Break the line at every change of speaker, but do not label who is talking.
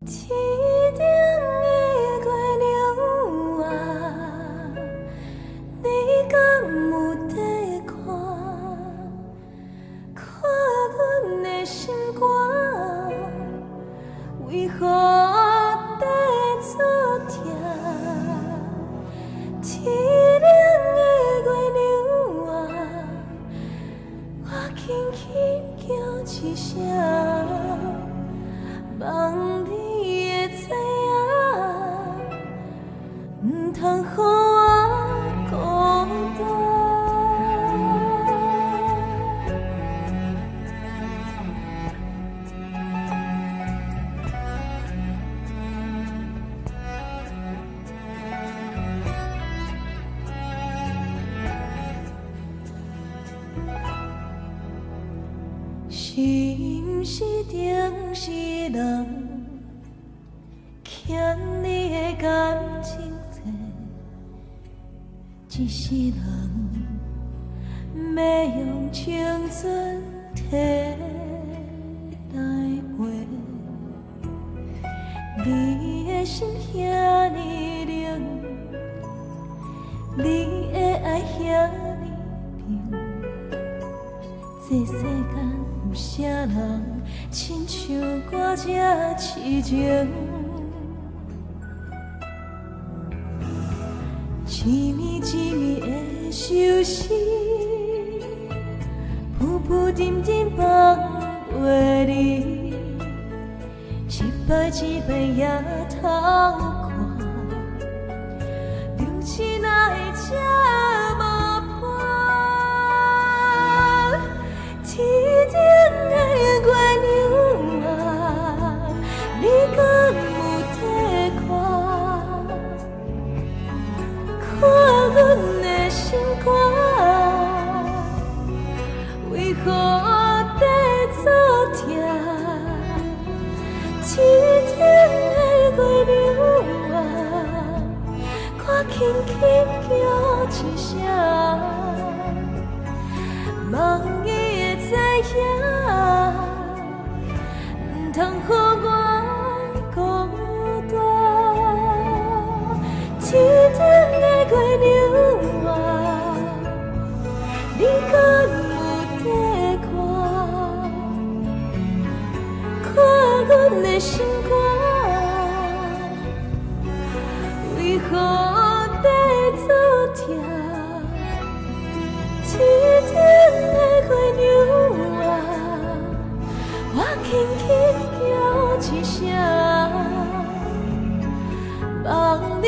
天顶的月亮啊，你敢有在看？看阮的心肝，为何在作痛？天顶的月亮啊，我轻轻叫一声，望你会知影，唔通予我孤单。是毋是定是人欠你的感情多？一世人要用青春摕来陪，你的心遐尼冷，你的爱遐尼重，这世间有啥人亲像我这痴情？一暝一暝的相思，浮浮沉沉放袂离，一摆一摆也偷看，流星哪会这无伴？天顶的月亮啊，你敢有在看？看阮的心肝，为何在作痛？天顶的月亮啊，我轻轻叫一声，望你会知影，唔通予我孤单。天顶的月亮啊，你敢有在看？看阮的心肝，为何在作痛？天顶的月亮啊，我轻轻叫一声，望你